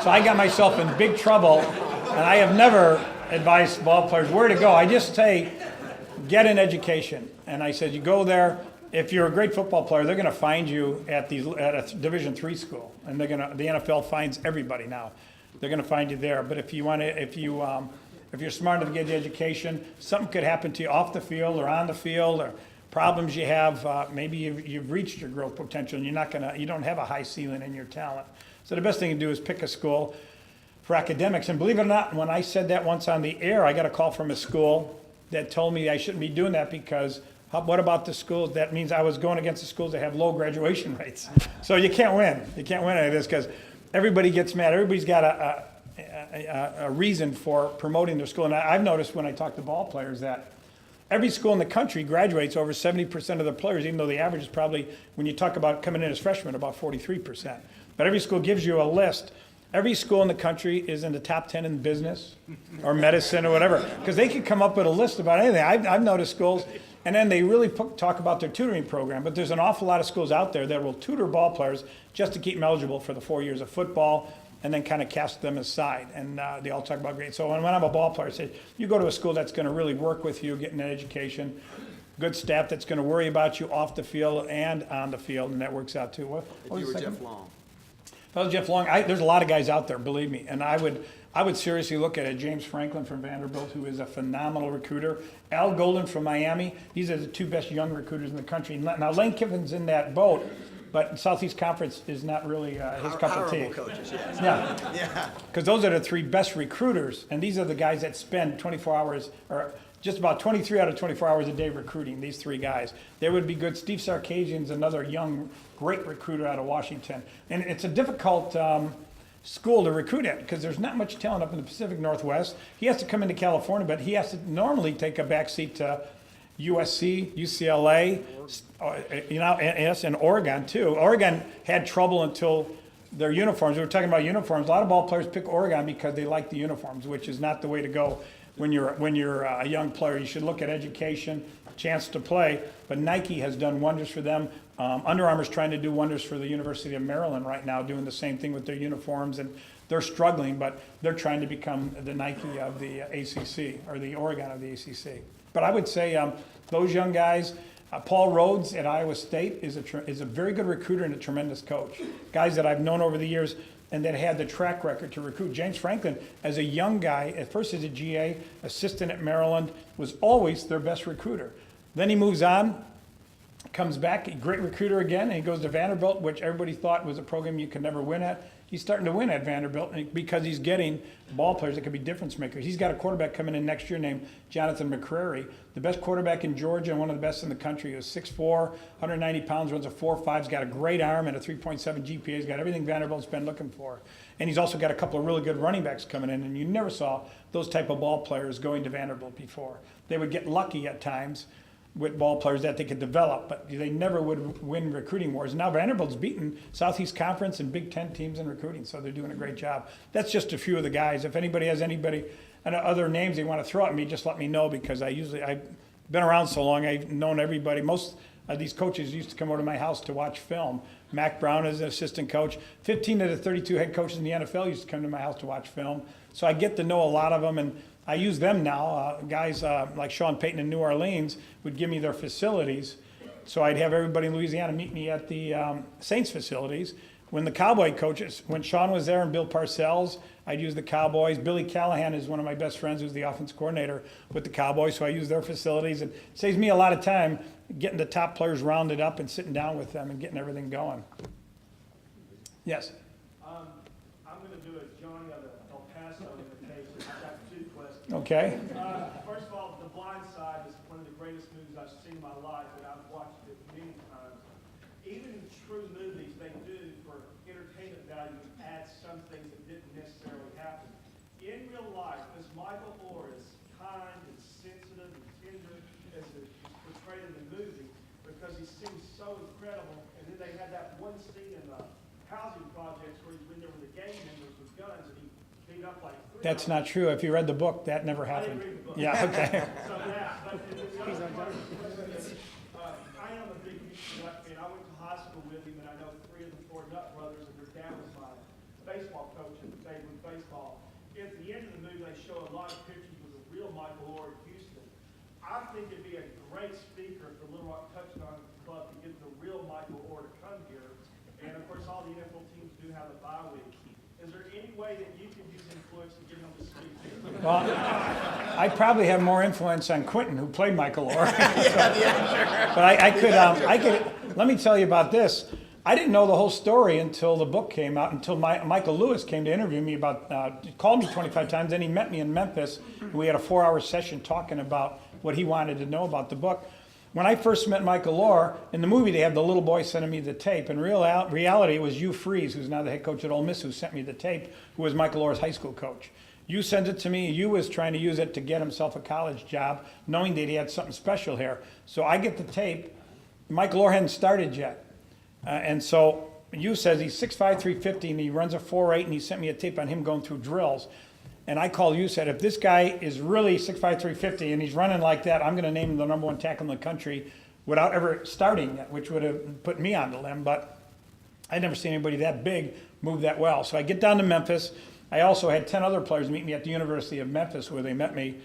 I got myself in big trouble, and I have never advised ball players where to go. I just say, get an education. And I said, you go there. If you're a great football player, they're going to find you at a Division III school, and the NFL finds everybody now. They're going to find you there. But if you're smart enough to get the education, something could happen to you off the field or on the field, or problems you have. Maybe you've reached your growth potential, and you don't have a high ceiling in your talent. So the best thing to do is pick a school for academics. And believe it or not, when I said that once on the air, I got a call from a school that told me I shouldn't be doing that because what about the schools? That means I was going against the schools that have low graduation rates. So you can't win. You can't win any of this because everybody gets mad. Everybody's got a reason for promoting their school. And I've noticed when I talk to ball players that every school in the country graduates over 70% of the players, even though the average is probably, when you talk about coming in as freshmen, about 43%. But every school gives you a list. Every school in the country is in the top 10 in business or medicine or whatever, because they can come up with a list about anything. I've noticed schools, and then they really talk about their tutoring program, but there's an awful lot of schools out there that will tutor ball players just to keep them eligible for the 4 years of football and then kind of cast them aside. And they all talk about grades. So when I'm a ball player, I say, you go to a school that's going to really work with you, getting an education, good staff that's going to worry about you off the field and on the field, and that works out too. What If was you the were second? Jeff Long. If I was Jeff Long, there's a lot of guys out there, believe me, and I would seriously look at it. James Franklin from Vanderbilt, who is a phenomenal recruiter. Al Golden from Miami. These are the 2 best young recruiters in the country. Now, Lane Kiffin's in that boat, but Southeast Conference is not really his cup of tea. Horrible coaches, yes. Yeah, Yeah. because those are the 3 best recruiters, and these are the guys that spend 24 hours, or just about 23 out of 24 hours a day recruiting, these 3 guys. They would be good. Steve Sarkisian's another young, great recruiter out of Washington. And it's a difficult school to recruit at because there's not much talent up in the Pacific Northwest. He has to come into California, but he has to normally take a backseat to USC, UCLA, and Oregon too. Oregon had trouble until their uniforms. We were talking about uniforms. A lot of ball players pick Oregon because they like the uniforms, which is not the way to go when you're a young player. You should look at education, chance to play. But Nike has done wonders for them. Under Armour's trying to do wonders for the University of Maryland right now, doing the same thing with their uniforms, and they're struggling, but they're trying to become the Nike of the ACC, or the Oregon of the ACC. But I would say those young guys, Paul Rhodes at Iowa State is a very good recruiter and a tremendous coach. Guys that I've known over the years and that had the track record to recruit. James Franklin, as a young guy, at first as a GA, assistant at Maryland, was always their best recruiter. Then he moves on, comes back, a great recruiter again, and he goes to Vanderbilt, which everybody thought was a program you could never win at. He's starting to win at Vanderbilt because he's getting ball players that could be difference makers. He's got a quarterback coming in next year named Jonathan McCrary, the best quarterback in Georgia and one of the best in the country. He was 6'4", 190 pounds, runs a 4.5. He's got a great arm and a 3.7 GPA. He's got everything Vanderbilt's been looking for. And he's also got a couple of really good running backs coming in, and you never saw those type of ball players going to Vanderbilt before. They would get lucky at times with ball players that they could develop, but they never would win recruiting wars. Now Vanderbilt's beaten Southeast Conference and Big Ten teams in recruiting, so they're doing a great job. That's just a few of the guys. If anybody has other names they want to throw at me, just let me know, because I've been around so long, I've known everybody. Most of these coaches used to come over to my house to watch film. Mac Brown is an assistant coach. 15 of the 32 head coaches in the NFL used to come to my house to watch film. So I get to know a lot of them, and I use them now. Guys like Sean Payton in New Orleans would give me their facilities. So I'd have everybody in Louisiana meet me at the Saints facilities. When the Cowboy coaches, when Sean was there and Bill Parcells, I'd use the Cowboys. Billy Callahan is one of my best friends, who's the offense coordinator with the Cowboys, so I use their facilities. It saves me a lot of time getting the top players rounded up and sitting down with them and getting everything going. Yes? I'm going to do a Johnny of the El Paso invitation. I've got two questions. Okay. First of all, The Blind Side is one of the greatest movies I've seen in my life, and I've watched it many times. Even in true movies, they do, for entertainment value, add some things that didn't necessarily happen. In real life, is Michael Orr as kind and sensitive and tender as is portrayed in the movie? Because he seems so incredible. And then they had that one scene in the housing projects where he's been there with the gang members with guns, and he beat up like three. That's not true. If you read the book, that never I happened. didn't read the book. Yeah, okay. So that, but the other part of the question is, I am a big Nut fan. I went to high school with him, and I know 3 of the 4 Nut brothers, and their dad was my baseball coach in Babe baseball. At the end of the movie, they show a lot of pictures with the real Michael Orr in Houston. I think it'd be a great speaker if the Little Rock Touchdown Club to get the real Michael Orr to come here. And of course, all the NFL teams do have a bye week. Is there any way that you can use influence to get him to speak here? Well, I probably have more influence on Quentin, who played Michael Orr. But I could. Let me tell you about this. I didn't know the whole story until the book came out, until Michael Lewis came to interview me called me 25 times, then he met me in Memphis, and we had a 4-hour session talking about what he wanted to know about the book. When I first met Michael Orr, in the movie they have the little boy sending me the tape. In reality, it was Hugh Freeze, who's now the head coach at Ole Miss, who sent me the tape, who was Michael Orr's high school coach. Hugh sent it to me. Hugh was trying to use it to get himself a college job, knowing that he had something special here. So I get the tape. Michael Orr hadn't started yet. And so Hugh says he's 6'5", 350, and he runs a 4.8, and he sent me a tape on him going through drills. And I called you, said, if this guy is really 6'5", 350, and he's running like that, I'm going to name him the #1 tackle in the country without ever starting yet, which would have put me on the limb. But I'd never seen anybody that big move that well. So I get down to Memphis. I also had 10 other players meet me at the University of Memphis where they met me.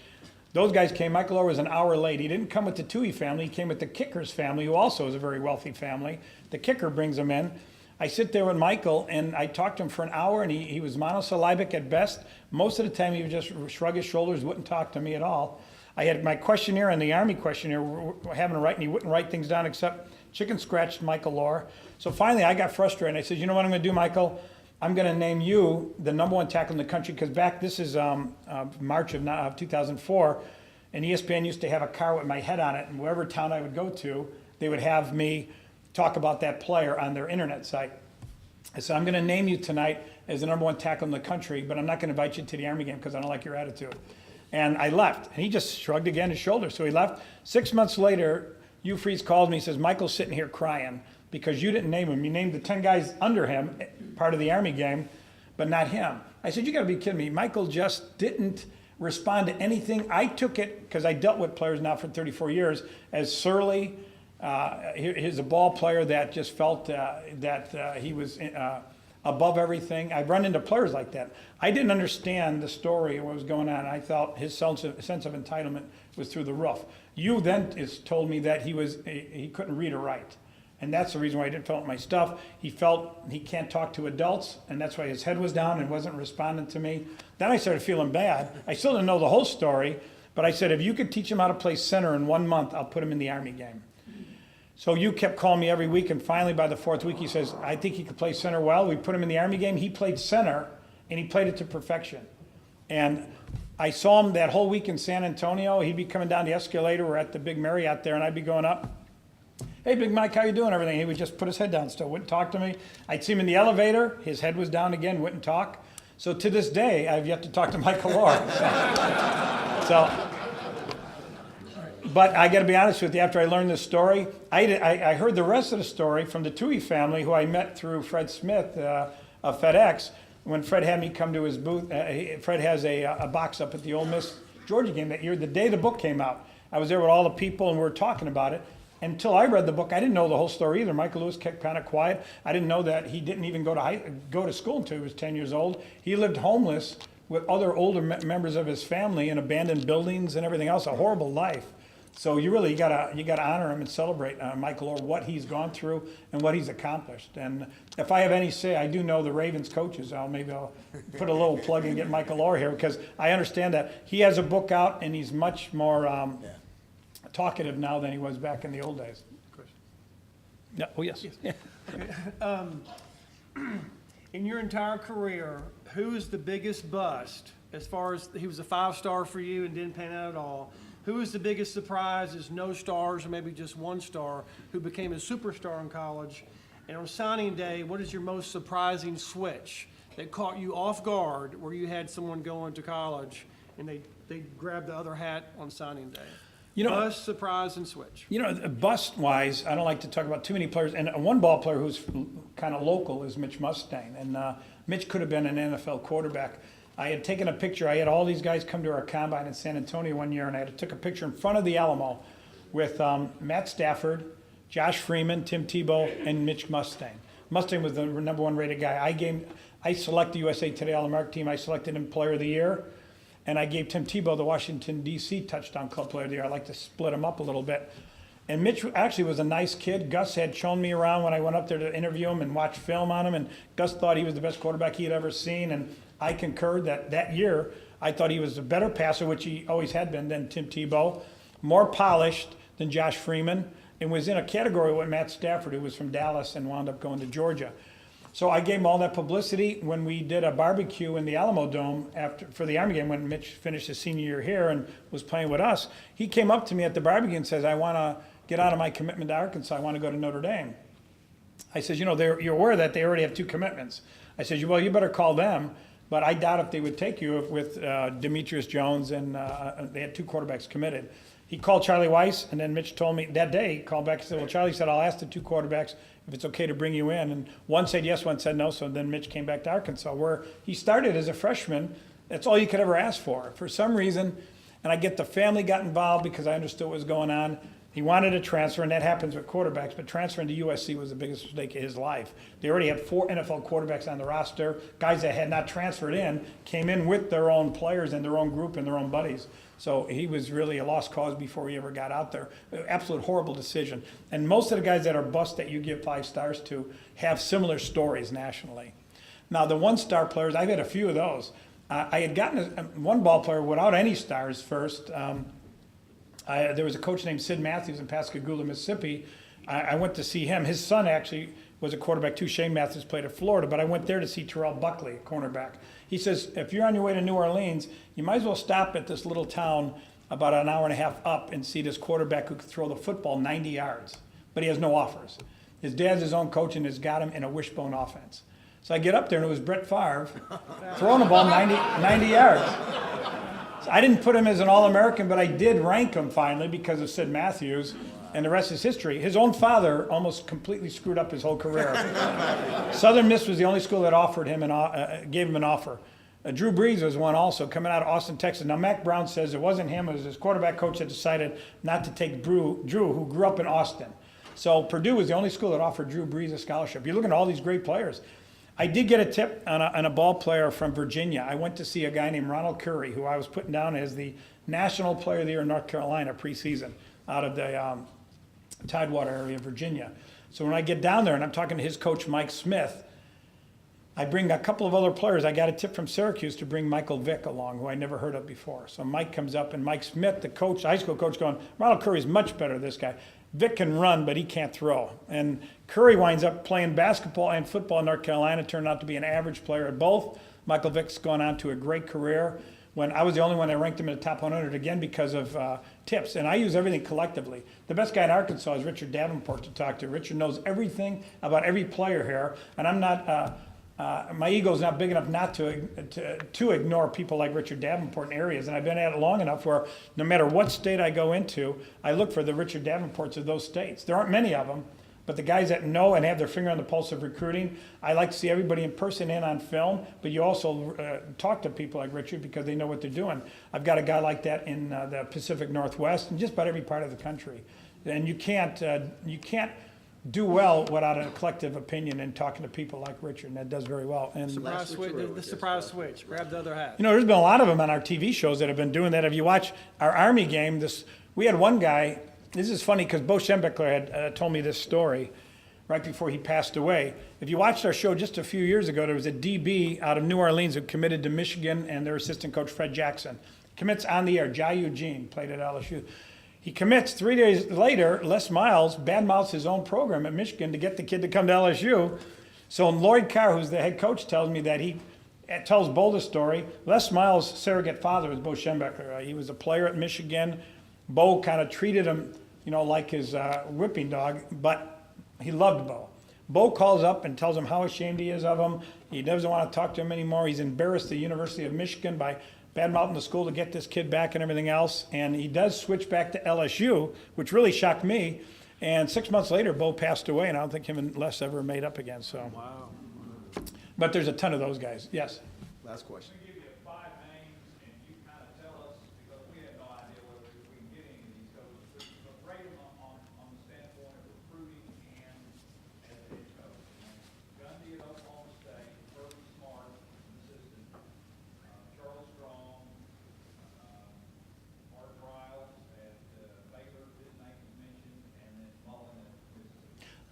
Those guys came. Michael Orr was an hour late. He didn't come with the Toohey family. He came with the Kicker's family, who also is a very wealthy family. The Kicker brings him in. I sit there with Michael, and I talked to him for an hour, and he was monosyllabic at best. Most of the time, he would just shrug his shoulders, wouldn't talk to me at all. I had my questionnaire and the Army questionnaire having to write, and he wouldn't write things down except chicken scratched Michael Orr. So finally, I got frustrated. I said, you know what I'm going to do, Michael? I'm going to name you the #1 tackle in the country, because this is March of 2004, and ESPN used to have a car with my head on it, and wherever town I would go to, they would have me talk about that player on their internet site. I said, I'm going to name you tonight as the #1 tackle in the country, but I'm not going to invite you to the Army game because I don't like your attitude. And I left, and he just shrugged again his shoulders, so he left. 6 months later, Hugh Freeze calls me. He says, Michael's sitting here crying because you didn't name him. You named the 10 guys under him, part of the Army game, but not him. I said, you got to be kidding me. Michael just didn't respond to anything. I took it, because I dealt with players now for 34 years, as surly. He's a ball player that just felt that he was above everything. I've run into players like that. I didn't understand the story and what was going on. I felt his sense of entitlement was through the roof. You then told me that he couldn't read or write. And that's the reason why he didn't fill out my stuff. He felt he can't talk to adults, and that's why his head was down and wasn't responding to me. Then I started feeling bad. I still didn't know the whole story, but I said, if you could teach him how to play center in 1 month, I'll put him in the Army game. So you kept calling me every week, and finally by the 4th week he says, I think he could play center well. We put him in the Army game. He played center, and he played it to perfection. And I saw him that whole week in San Antonio. He'd be coming down the escalator. We're at the big Marriott there, and I'd be going up. Hey, Big Mike, how you doing? Everything. He would just put his head down still, wouldn't talk to me. I'd see him in the elevator. His head was down again, wouldn't talk. So to this day, I've yet to talk to Michael Orr. But I got to be honest with you, after I learned this story, I heard the rest of the story from the Toohey family, who I met through Fred Smith of FedEx. When Fred had me come to his booth, Fred has a box up at the Ole Miss Georgia game that year, the day the book came out. I was there with all the people, and we were talking about it. Until I read the book, I didn't know the whole story either. Michael Lewis kept kind of quiet. I didn't know that he didn't even go to school until he was 10 years old. He lived homeless with other older members of his family in abandoned buildings and everything else, a horrible life. So you gotta honor him and celebrate Michael Orr, what he's gone through and what he's accomplished. And if I have any say, I do know the Ravens coaches. Maybe I'll put a little plug and get Michael Orr here, because I understand that he has a book out and he's much more talkative now than he was back in the old days. Yeah. Oh yes. Yeah. In your entire career, who is the biggest bust as far as he was a 5-star for you and didn't pan out at all? Who is the biggest surprise as no stars or maybe just 1 star who became a superstar in college? And on signing day, what is your most surprising switch that caught you off guard where you had someone going to college and they grabbed the other hat on signing day? Bust, surprise, and switch. Bust-wise, I don't like to talk about too many players. And one ball player who's kind of local is Mitch Mustang. And Mitch could have been an NFL quarterback. I had taken a picture. I had all these guys come to our combine in San Antonio one year, and I took a picture in front of the Alamo with Matt Stafford, Josh Freeman, Tim Tebow, and Mitch Mustang. Mustang was the #1 rated guy. I selected the USA Today All-American team. I selected him Player of the Year, and I gave Tim Tebow the Washington, D.C. Touchdown Club Player of the Year. I like to split them up a little bit. And Mitch actually was a nice kid. Gus had shown me around when I went up there to interview him and watch film on him, and Gus thought he was the best quarterback he had ever seen, and I concurred that year. I thought he was a better passer, which he always had been, than Tim Tebow, more polished than Josh Freeman, and was in a category with Matt Stafford, who was from Dallas and wound up going to Georgia. So I gave him all that publicity when we did a barbecue in the Alamo Dome for the Army game when Mitch finished his senior year here and was playing with us. He came up to me at the barbecue and says, I want to get out of my commitment to Arkansas. I want to go to Notre Dame. I said, you're aware that they already have 2 commitments. I said, well, you better call them. But I doubt if they would take you with Demetrius Jones, and they had 2 quarterbacks committed. He called Charlie Weiss, and then Mitch told me that day, he called back and said, well, Charlie said, I'll ask the 2 quarterbacks if it's okay to bring you in. And one said yes, one said no, so then Mitch came back to Arkansas, where he started as a freshman. That's all you could ever ask for. For some reason, and I get the family got involved because I understood what was going on. He wanted to transfer, and that happens with quarterbacks, but transferring to USC was the biggest mistake of his life. They already had 4 NFL quarterbacks on the roster. Guys that had not transferred in came in with their own players and their own group and their own buddies. So he was really a lost cause before he ever got out there. Absolute horrible decision. And most of the guys that are bust that you give 5 stars to have similar stories nationally. Now, the 1-star players, I've had a few of those. I had gotten one ball player without any stars first. There was a coach named Sid Matthews in Pascagoula, Mississippi. I went to see him. His son actually was a quarterback too. Shane Matthews played at Florida, but I went there to see Terrell Buckley, a cornerback. He says, if you're on your way to New Orleans, you might as well stop at this little town about an hour and a half up and see this quarterback who could throw the football 90 yards, but he has no offers. His dad's his own coach and has got him in a wishbone offense. So I get up there and it was Brett Favre throwing the ball 90 yards. I didn't put him as an All-American, but I did rank him finally because of Sid Matthews, and the rest is history. His own father almost completely screwed up his whole career. Southern Miss was the only school that offered him gave him an offer. Drew Brees was one also, coming out of Austin, Texas. Now, Mac Brown says it wasn't him, it was his quarterback coach that decided not to take Drew, who grew up in Austin. So Purdue was the only school that offered Drew Brees a scholarship. You're looking at all these great players. I did get a tip on a ball player from Virginia. I went to see a guy named Ronald Curry, who I was putting down as the National Player of the Year in North Carolina preseason out of the Tidewater area of Virginia. So when I get down there and I'm talking to his coach, Mike Smith, I bring a couple of other players. I got a tip from Syracuse to bring Michael Vick along, who I never heard of before. So Mike comes up, and Mike Smith, the coach, high school coach, going, Ronald Curry's much better than this guy. Vic can run, but he can't throw. And Curry winds up playing basketball and football in North Carolina, turned out to be an average player at both. Michael Vick's gone on to a great career. When I was the only one that ranked him in the top 100 again because of tips. And I use everything collectively. The best guy in Arkansas is Richard Davenport to talk to. Richard knows everything about every player here. And I'm not, my ego's not big enough not to ignore people like Richard Davenport in areas. And I've been at it long enough where no matter what state I go into, I look for the Richard Davenports of those states. There aren't many of them. But the guys that know and have their finger on the pulse of recruiting, I like to see everybody in person and on film, but you also talk to people like Richard because they know what they're doing. I've got a guy like that in the Pacific Northwest and just about every part of the country. And you can't do well without a collective opinion and talking to people like Richard, and that does very well. And Surprise switch, the surprise switch. Grab the other hat. you know, there's been a lot of them on our TV shows that have been doing that. If you watch our Army game, we had one guy. This is funny because Bo Schembechler had told me this story right before he passed away. If you watched our show just a few years ago, there was a DB out of New Orleans who committed to Michigan, and their assistant coach, Fred Jackson. Commits on the air. Jai Eugene played at LSU. He commits 3 days later. Les Miles badmouths his own program at Michigan to get the kid to come to LSU. So Lloyd Carr, who's the head coach, tells me that he tells Bo the story. Les Miles' surrogate father was Bo Schembechler. He was a player at Michigan. Bo kind of treated him like his whipping dog, but he loved Bo. Bo calls up and tells him how ashamed he is of him. He doesn't want to talk to him anymore. He's embarrassed the University of Michigan by badmouthing the school to get this kid back and everything else. And he does switch back to LSU, which really shocked me. And 6 months later, Bo passed away, and I don't think him and Les ever made up again. So, wow. But there's a ton of those guys. Yes. Last question.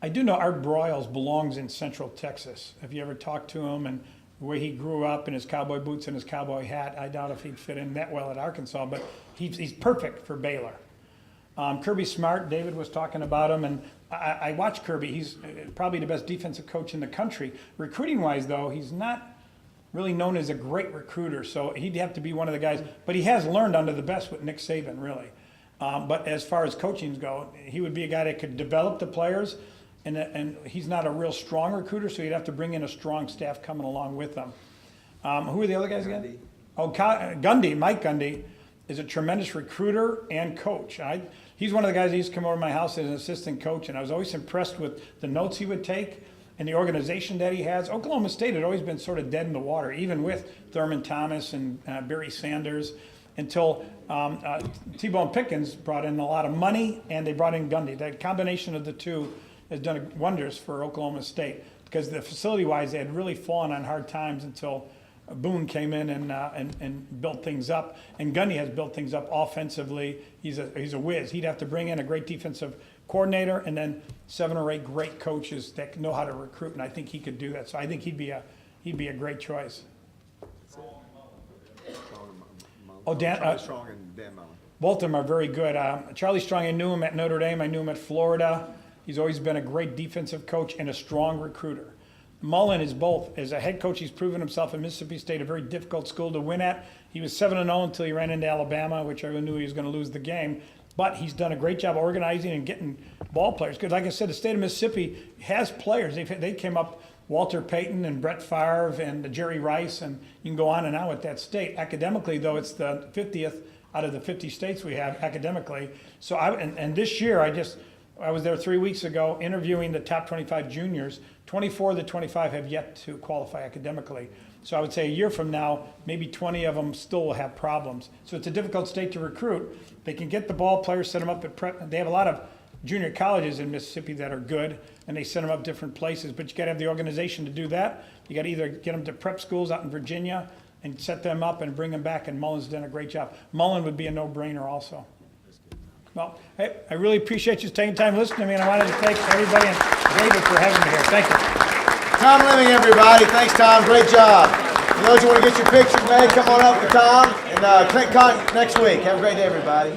I do know Art Broyles belongs in Central Texas. If you ever talk to him and the way he grew up in his cowboy boots and his cowboy hat, I doubt if he'd fit in that well at Arkansas, but he's perfect for Baylor. Kirby Smart, David was talking about him, and I watch Kirby. He's probably the best defensive coach in the country. Recruiting-wise, though, he's not really known as a great recruiter, so he'd have to be one of the guys. But he has learned under the best with Nick Saban, really. But as far as coachings go, he would be a guy that could develop the players, and he's not a real strong recruiter, so you'd have to bring in a strong staff coming along with them. Who are the other guys again? Mike Gundy is a tremendous recruiter and coach. He's one of the guys that used to come over to my house as an assistant coach, and I was always impressed with the notes he would take and the organization that he has. Oklahoma State had always been sort of dead in the water, even with Thurman Thomas and Barry Sanders, until T-Bone Pickens brought in a lot of money, and they brought in Gundy. That combination of the two has done wonders for Oklahoma State, because the facility-wise, they had really fallen on hard times until Boone came in and built things up. And Gundy has built things up offensively. He's a whiz. He'd have to bring in a great defensive coordinator and then 7 or 8 great coaches that know how to recruit, and I think he could do that. So I think he'd be a great choice. Charlie Strong and Dan Mullen. Both of them are very good. Charlie Strong, I knew him at Notre Dame. I knew him at Florida. He's always been a great defensive coach and a strong recruiter. Mullen is both. As a head coach, he's proven himself at Mississippi State, a very difficult school to win at. He was 7-0 until he ran into Alabama, which everyone knew he was going to lose the game. But he's done a great job organizing and getting ball players. Because like I said, the state of Mississippi has players. They came up, Walter Payton and Brett Favre and Jerry Rice, and you can go on and on with that state. Academically, though, it's the 50th out of the 50 states we have academically. So this year, I was there 3 weeks ago interviewing the top 25 juniors. 24 of the 25 have yet to qualify academically. So I would say a year from now, maybe 20 of them still will have problems. So it's a difficult state to recruit. They can get the ball players, set them up at prep. They have a lot of junior colleges in Mississippi that are good, and they send them up different places. But you got to have the organization to do that. You got to either get them to prep schools out in Virginia and set them up and bring them back, and Mullen's done a great job. Mullen would be a no-brainer also. Well, hey, I really appreciate you taking time to listen to me, and I wanted to thank everybody and David for having me here. Thank you. Tom Lemming, everybody. Thanks, Tom. Great job. For those who want to get your pictures made, come on up with Tom and Clint Con next week. Have a great day, everybody.